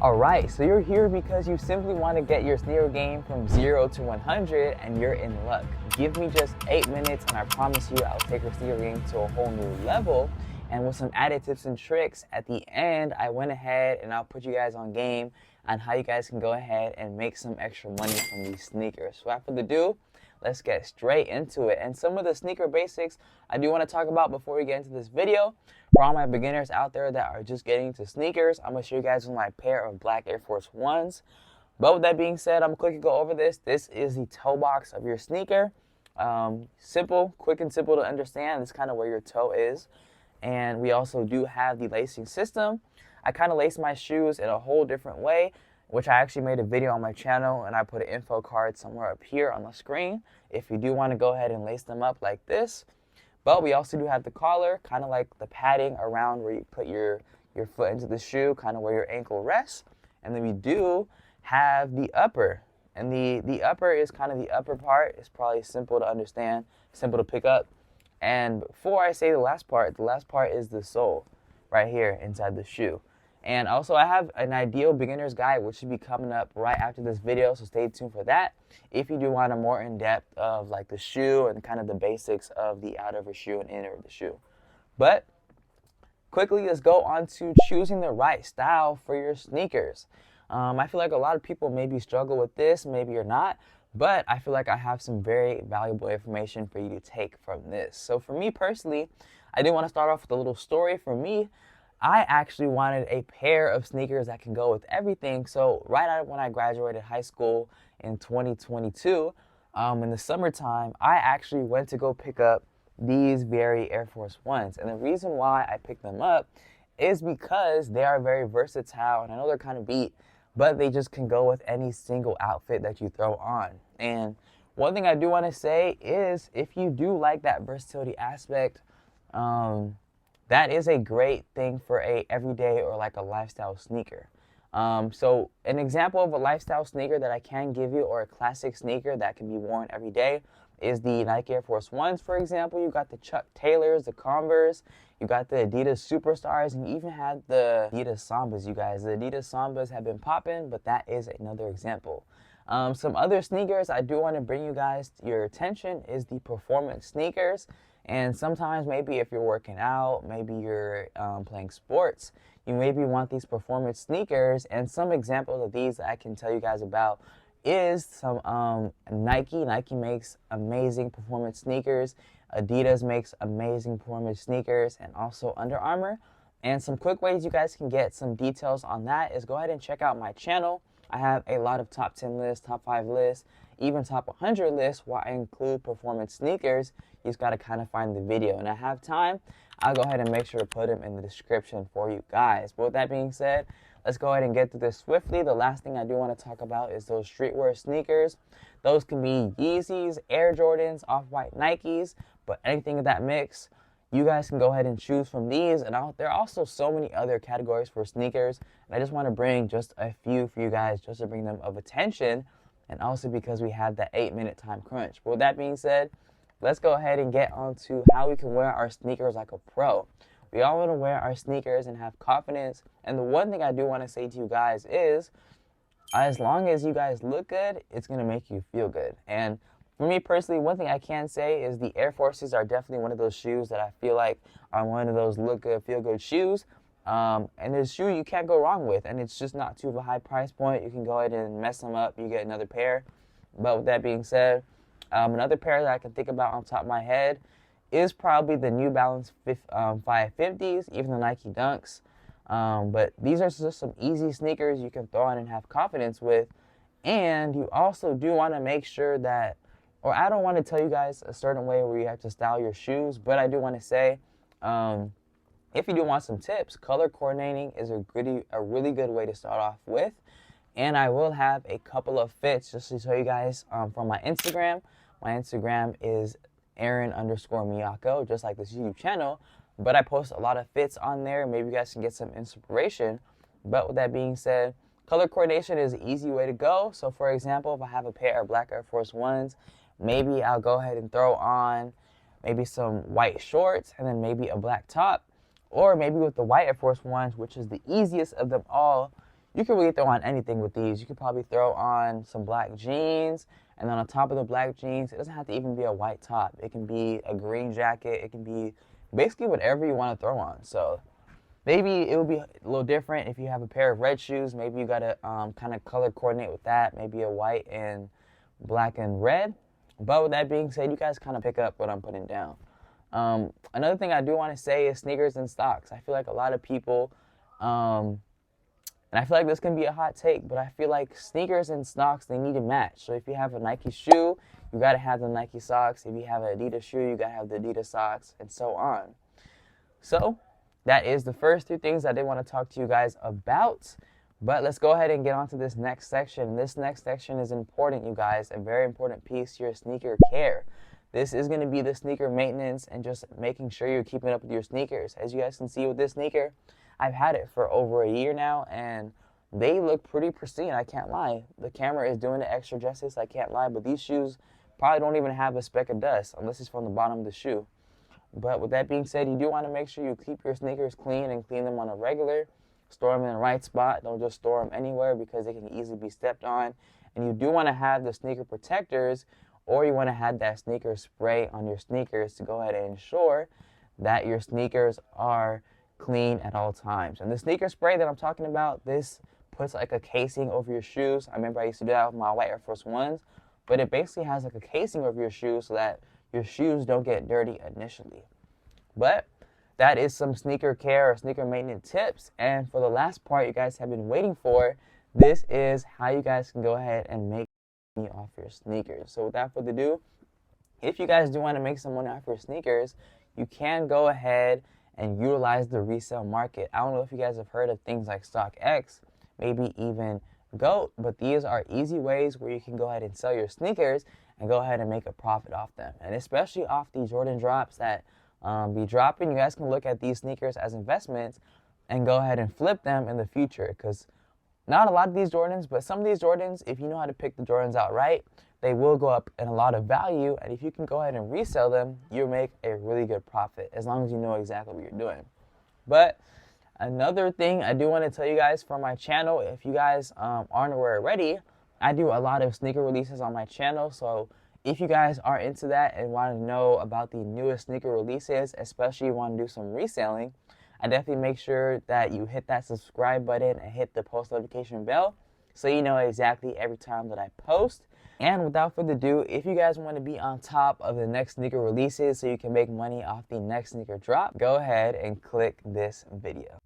Alright, so you're here because you simply want to get your sneaker game from 0 to 100 and you're in luck. Give me just 8 minutes and I promise you I'll take your sneaker game to a whole new level. And with some added tips and tricks, at the end I went ahead and I'll put you guys on game on how you guys can go ahead and make some extra money from these sneakers. So without further ado, let's get straight into it. And some of the sneaker basics I do want to talk about before we get into this video. For all my beginners out there that are just getting into sneakers, I'm going to show you guys my pair of black Air Force Ones. But with that being said, I'm going to quickly go over this. This is the toe box of your sneaker. Simple, quick and simple to understand. This is kind of where your toe is. And we also do have the lacing system. I kind of lace my shoes in a whole different way, which I actually made a video on my channel, and I put an info card somewhere up here on the screen if you do want to go ahead and lace them up like this. But we also do have the collar, kind of like the padding around where you put your foot into the shoe, kind of where your ankle rests. And then we do have the upper. And the upper is kind of the upper part. It's probably simple to understand, simple to pick up. And before I say the last part is the sole right here inside the shoe. And also I have an ideal beginner's guide which should be coming up right after this video, so stay tuned for that if you do want a more in-depth of like the shoe and kind of the basics of the outer of a shoe and inner of the shoe. But quickly, let's go on to choosing the right style for your sneakers. I feel like a lot of people maybe struggle with this, maybe you're not, but I feel like I have some very valuable information for you to take from this. So for me personally, I did want to start off with a little story. For me, I actually wanted a pair of sneakers that can go with everything. So right out when I graduated high school in 2022, in the summertime, I actually went to go pick up these very Air Force Ones. And the reason why I picked them up is because they are very versatile, and I know they're kind of beat, but they just can go with any single outfit that you throw on. And one thing I do want to say is if you do like that versatility aspect, that is a great thing for a everyday or like a lifestyle sneaker. So an example of a lifestyle sneaker that I can give you, or a classic sneaker that can be worn every day, is the Nike Air Force Ones, for example. You got the Chuck Taylors, the Converse, you got the Adidas Superstars, and you even had the Adidas Sambas, you guys. The Adidas Sambas have been popping, but that is another example. Some other sneakers I do want to bring you guys your attention is the performance sneakers. And sometimes maybe if you're working out, maybe you're playing sports, you maybe want these performance sneakers. And some examples of these that I can tell you guys about is some Nike. Nike makes amazing performance sneakers. Adidas makes amazing performance sneakers, and also Under Armour. And some quick ways you guys can get some details on that is go ahead and check out my channel. I have a lot of top 10 lists, top 5 lists, even top 100 lists where I include performance sneakers. You just got to kind of find the video. And I have time, I'll go ahead and make sure to put them in the description for you guys. But with that being said, let's go ahead and get through this swiftly. The last thing I do want to talk about is those streetwear sneakers. Those can be Yeezys, Air Jordans, Off-White Nikes, but anything in that mix, you guys can go ahead and choose from these. And there are also so many other categories for sneakers. And I just want to bring just a few for you guys just to bring them of attention. And also because we have that 8-minute time crunch. But with that being said, let's go ahead and get on to how we can wear our sneakers like a pro. We all want to wear our sneakers and have confidence. And the one thing I do want to say to you guys is, as long as you guys look good, it's going to make you feel good. And for me personally, one thing I can say is the Air Forces are definitely one of those shoes that I feel like are one of those look good, feel good shoes. And this shoe you can't go wrong with, and it's just not too high price point. You can go ahead and mess them up, you get another pair. But with that being said, another pair that I can think about on top of my head is probably the New Balance 550s, even the Nike Dunks. But these are just some easy sneakers you can throw on and have confidence with. And you also do want to make sure that, or I don't want to tell you guys a certain way where you have to style your shoes, but I do want to say, if you do want some tips, color coordinating is a really good way to start off with. And I will have a couple of fits just to show you guys from my Instagram. My Instagram is Aaron_Miako, just like this YouTube channel. But I post a lot of fits on there. Maybe you guys can get some inspiration. But with that being said, color coordination is an easy way to go. So for example, if I have a pair of black Air Force Ones, maybe I'll go ahead and throw on maybe some white shorts and then maybe a black top. Or maybe with the white Air Force Ones, which is the easiest of them all, You can really throw on anything with these. You could probably throw on some black jeans, and then on top of the black jeans, it doesn't have to even be a white top. It can be a green jacket. It can be basically whatever you want to throw on. So maybe it would be a little different if you have a pair of red shoes. Maybe you got to kind of color coordinate with that. Maybe a white and black and red. But with that being said, you guys kind of pick up what I'm putting down. Another thing I do want to say is sneakers and stocks. I feel like a lot of people, and I feel like this can be a hot take, but I feel like sneakers and stocks, they need to match. So if you have a Nike shoe, you got to have the Nike socks. If you have an Adidas shoe, you got to have the Adidas socks, and so on. So that is the first 3 things I did want to talk to you guys about. But let's go ahead and get on to this next section. This next section is important, you guys, a very important piece to your sneaker care. This is going to be the sneaker maintenance and just making sure you're keeping up with your sneakers. As you guys can see with this sneaker, I've had it for over a year now, and they look pretty pristine, I can't lie. The camera is doing it extra justice, I can't lie, but these shoes probably don't even have a speck of dust unless it's from the bottom of the shoe. But with that being said, you do want to make sure you keep your sneakers clean and clean them on a regular. Store them in the right spot. Don't just store them anywhere because they can easily be stepped on. And you do want to have the sneaker protectors, or you want to have that sneaker spray on your sneakers to go ahead and ensure that your sneakers are clean at all times. And the sneaker spray that I'm talking about, this puts like a casing over your shoes. I remember I used to do that with my white Air Force Ones, but it basically has like a casing over your shoes so that your shoes don't get dirty initially. But that is some sneaker care or sneaker maintenance tips. And for the last part you guys have been waiting for, this is how you guys can go ahead and make money off your sneakers. So without further ado, if you guys do want to make some money off your sneakers, you can go ahead and utilize the resale market. I don't know if you guys have heard of things like StockX, maybe even GOAT, but these are easy ways where you can go ahead and sell your sneakers and go ahead and make a profit off them. And especially off the Jordan drops that be dropping, you guys can look at these sneakers as investments and go ahead and flip them in the future, because not a lot of these Jordans, but some of these Jordans, if you know how to pick the Jordans out right, they will go up in a lot of value, and if you can go ahead and resell them, you'll make a really good profit as long as you know exactly what you're doing. But another thing I do want to tell you guys from my channel, if you guys aren't aware already, I do a lot of sneaker releases on my channel. So if you guys are into that and want to know about the newest sneaker releases, especially you want to do some reselling, I definitely make sure that you hit that subscribe button and hit the post notification bell so you know exactly every time that I post. And without further ado, if you guys want to be on top of the next sneaker releases so you can make money off the next sneaker drop, go ahead and click this video.